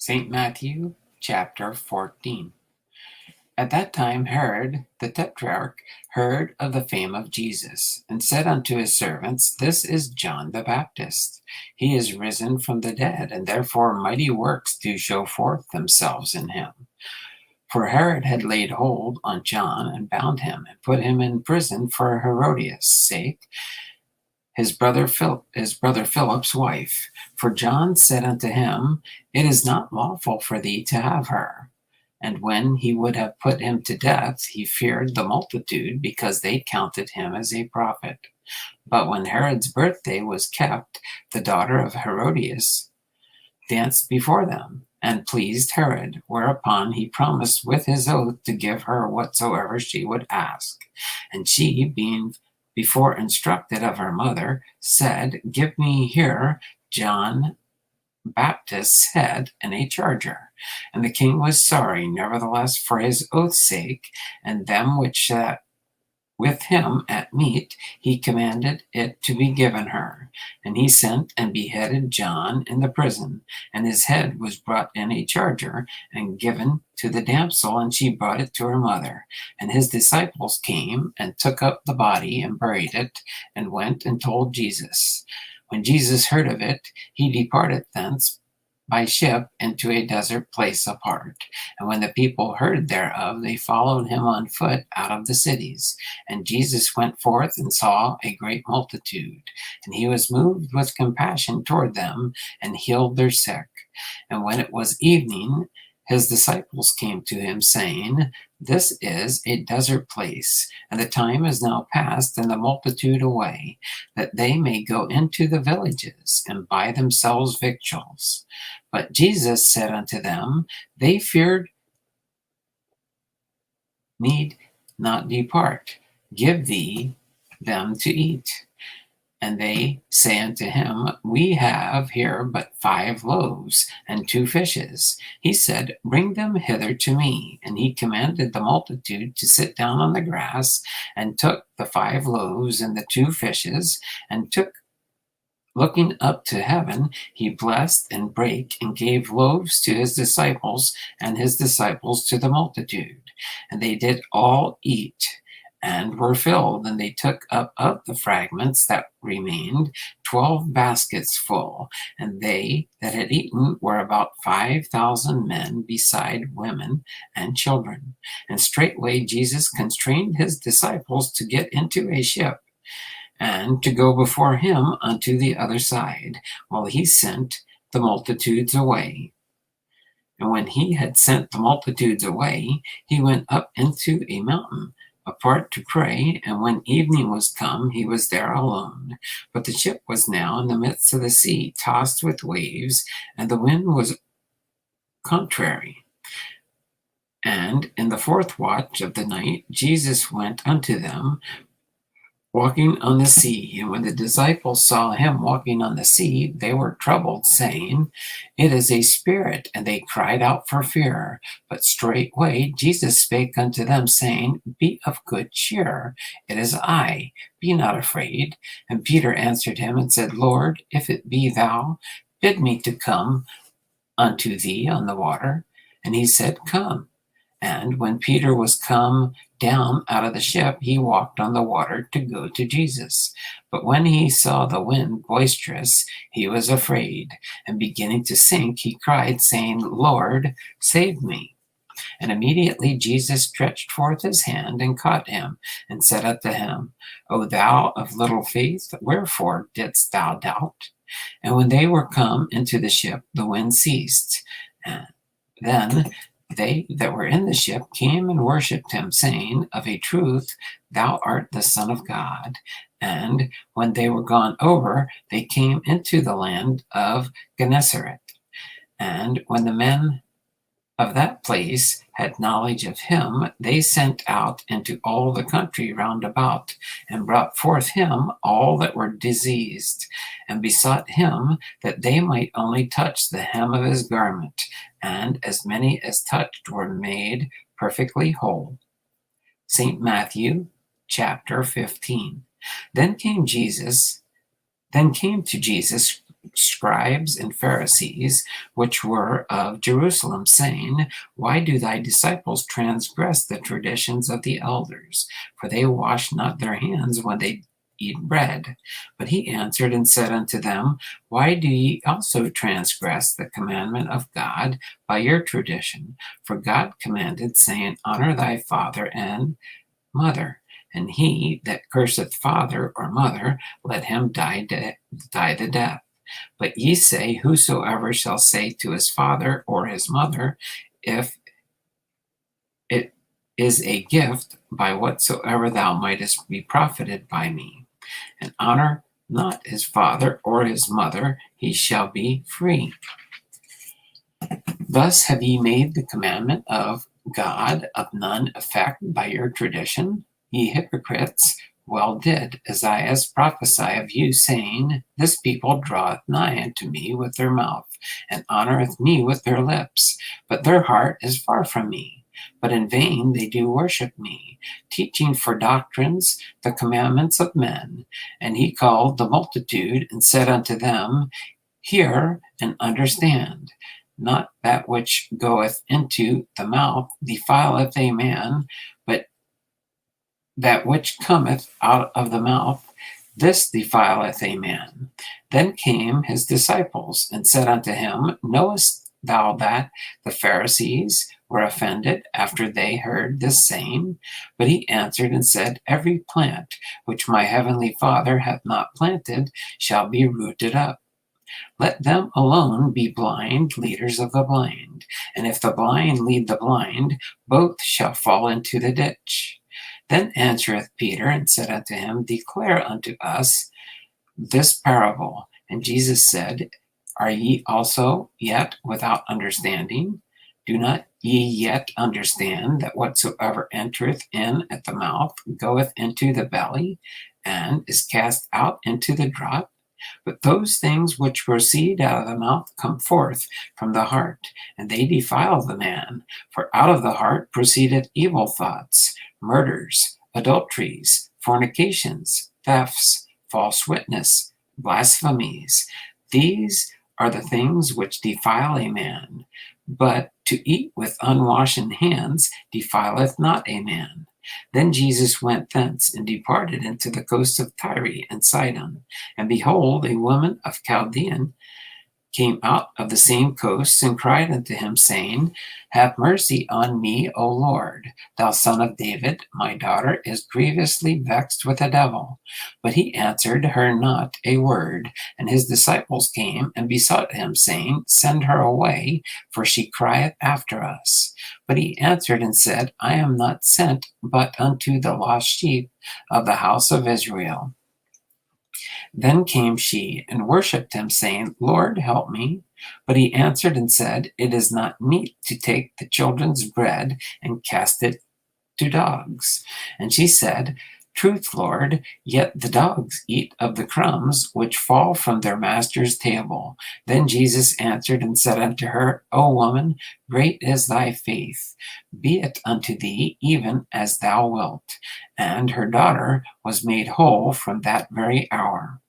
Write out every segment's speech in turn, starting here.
St. Matthew chapter 14. At that time Herod the Tetrarch heard of the fame of Jesus, and said unto his servants, This is John the Baptist. He is risen from the dead, and therefore mighty works do show forth themselves in him. For Herod had laid hold on John, and bound him, and put him in prison for Herodias' sake, his brother Philip's wife. For John said unto him, It is not lawful for thee to have her. And when he would have put him to death, he feared the multitude, because they counted him as a prophet. But when Herod's birthday was kept, the daughter of Herodias danced before them, and pleased Herod, whereupon he promised with his oath to give her whatsoever she would ask. And she, being before instructed of her mother, said, Give me here John Baptist's head in a charger. And the king was sorry, nevertheless, for his oath's sake, and them which sat with him at meat, he commanded it to be given her. And he sent and beheaded John in the prison, and his head was brought in a charger and given to the damsel, and she brought it to her mother. And his disciples came and took up the body and buried it, and went and told Jesus. When Jesus heard of it, he departed thence by ship into a desert place apart. And when the people heard thereof, they followed him on foot out of the cities. And Jesus went forth and saw a great multitude, and he was moved with compassion toward them, and healed their sick. And when it was evening, his disciples came to him, saying, This is a desert place, and the time is now past, and the multitude away, that they may go into the villages and buy themselves victuals. But Jesus said unto them, They feared need not depart. Give thee them to eat. And they say unto him, We have here but 5 loaves and 2 fishes. He said, Bring them hither to me. And he commanded the multitude to sit down on the grass, and took the 5 loaves and the 2 fishes, and looking up to heaven, he blessed and brake, and gave loaves to his disciples, and his disciples to the multitude. And they did all eat, and were filled, and they took up of the fragments that remained 12 baskets full. And they that had eaten were about 5,000 men, beside women and children. And straightway Jesus constrained his disciples to get into a ship, and to go before him unto the other side, while he sent the multitudes away. And when he had sent the multitudes away, he went up into a mountain apart to pray, and when evening was come, he was there alone. But the ship was now in the midst of the sea, tossed with waves, and the wind was contrary. And in the 4th watch of the night, Jesus went unto them, walking on the sea. And when the disciples saw him walking on the sea, they were troubled, saying, It is a spirit. And they cried out for fear. But straightway Jesus spake unto them, saying, Be of good cheer. It is I. Be not afraid. And Peter answered him and said, Lord, if it be thou, bid me to come unto thee on the water. And he said, Come. And when Peter was come down out of the ship, he walked on the water to go to Jesus. But when he saw the wind boisterous, he was afraid, and beginning to sink, he cried, saying, Lord, save me. And immediately Jesus stretched forth his hand and caught him, and said unto him, O thou of little faith, wherefore didst thou doubt? And when they were come into the ship, the wind ceased. And then they that were in the ship came and worshipped him, saying, Of a truth, thou art the Son of God. And when they were gone over, they came into the land of Gennesaret. And when the men of that place had knowledge of him, they sent out into all the country round about, and brought forth him all that were diseased, and besought him that they might only touch the hem of his garment. And as many as touched were made perfectly whole. St. Matthew chapter 15. Then came to Jesus scribes and Pharisees, which were of Jerusalem, saying, Why do thy disciples transgress the traditions of the elders? For they wash not their hands when they eat bread. But he answered and said unto them, Why do ye also transgress the commandment of God by your tradition? For God commanded, saying, Honor thy father and mother, and he that curseth father or mother, let him die the death. But ye say, Whosoever shall say to his father or his mother, if it is a gift, by whatsoever thou mightest be profited by me, and honor not his father or his mother, he shall be free. Thus have ye made the commandment of God of none effect by your tradition. Ye hypocrites, well did Esaias prophesy of you, saying, This people draweth nigh unto me with their mouth, and honoreth me with their lips, but their heart is far from me. But in vain they do worship me, teaching for doctrines the commandments of men. And he called the multitude, and said unto them, Hear and understand. Not that which goeth into the mouth defileth a man, but that which cometh out of the mouth, this defileth a man. Then came his disciples, and said unto him, Knowest thou that the Pharisees were offended after they heard this saying? But he answered and said, Every plant which my heavenly Father hath not planted shall be rooted up. Let them alone be blind leaders of the blind. And if the blind lead the blind, both shall fall into the ditch. Then answereth Peter and said unto him, Declare unto us this parable. And Jesus said, Are ye also yet without understanding? Do not ye yet understand that whatsoever entereth in at the mouth goeth into the belly, and is cast out into the draught? But those things which proceed out of the mouth come forth from the heart, and they defile the man. For out of the heart proceedeth evil thoughts, murders, adulteries, fornications, thefts, false witness, blasphemies. These are the things which defile a man. But to eat with unwashen hands defileth not a man. Then Jesus went thence and departed into the coast of Tyre and Sidon. And behold, a woman of Chaldean came out of the same coast and cried unto him, saying, Have mercy on me, O Lord, thou son of David. My daughter is grievously vexed with a devil. But he answered her not a word. And his disciples came and besought him, saying, Send her away, for she crieth after us. But he answered and said, I am not sent but unto the lost sheep of the house of Israel. Then came she and worshipped him, saying, Lord, help me. But he answered and said, It is not meet to take the children's bread and cast it to dogs. And she said, Truth, Lord, yet the dogs eat of the crumbs which fall from their master's table. Then Jesus answered and said unto her, O woman, great is thy faith. Be it unto thee even as thou wilt. And her daughter was made whole from that very hour.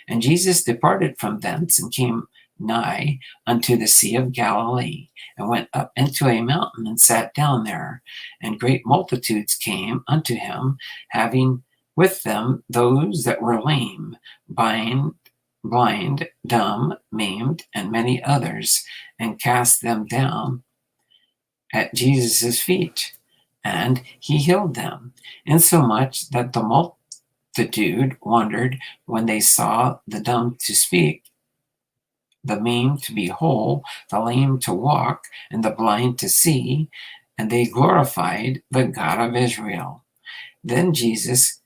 And Jesus departed from thence and came nigh unto the Sea of Galilee, and went up into a mountain and sat down there. And great multitudes came unto him, having with them those that were lame, blind, dumb, maimed, and many others, and cast them down at Jesus' feet. And he healed them, insomuch that the multitude wondered when they saw the dumb to speak, the maimed to be whole, the lame to walk, and the blind to see, and they glorified the God of Israel. Then Jesus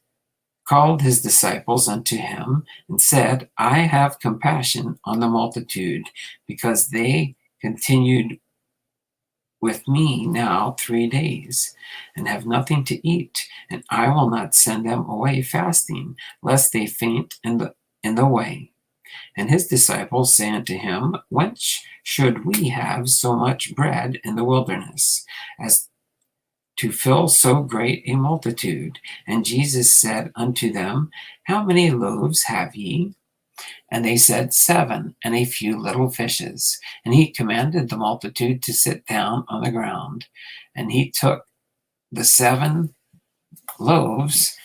called his disciples unto him, and said, I have compassion on the multitude, because they continued with me now 3 days, and have nothing to eat, and I will not send them away fasting, lest they faint in the way. And his disciples say unto him, Whence should we have so much bread in the wilderness, as to fill so great a multitude? And Jesus said unto them, How many loaves have ye? And they said, 7, and a few little fishes. And he commanded the multitude to sit down on the ground. And he took the 7 loaves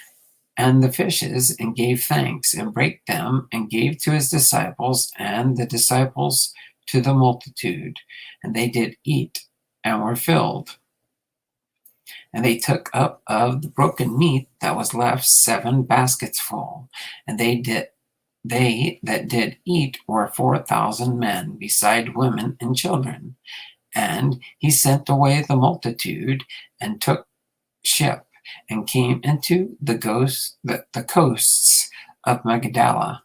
and the fishes, and gave thanks, and brake them, and gave to his disciples, and the disciples to the multitude. And they did eat, and were filled. And they took up of the broken meat that was left 7 baskets full. And they that did eat were 4,000 men, beside women and children. And he sent away the multitude, and took ship, and came into the coasts of Magdala.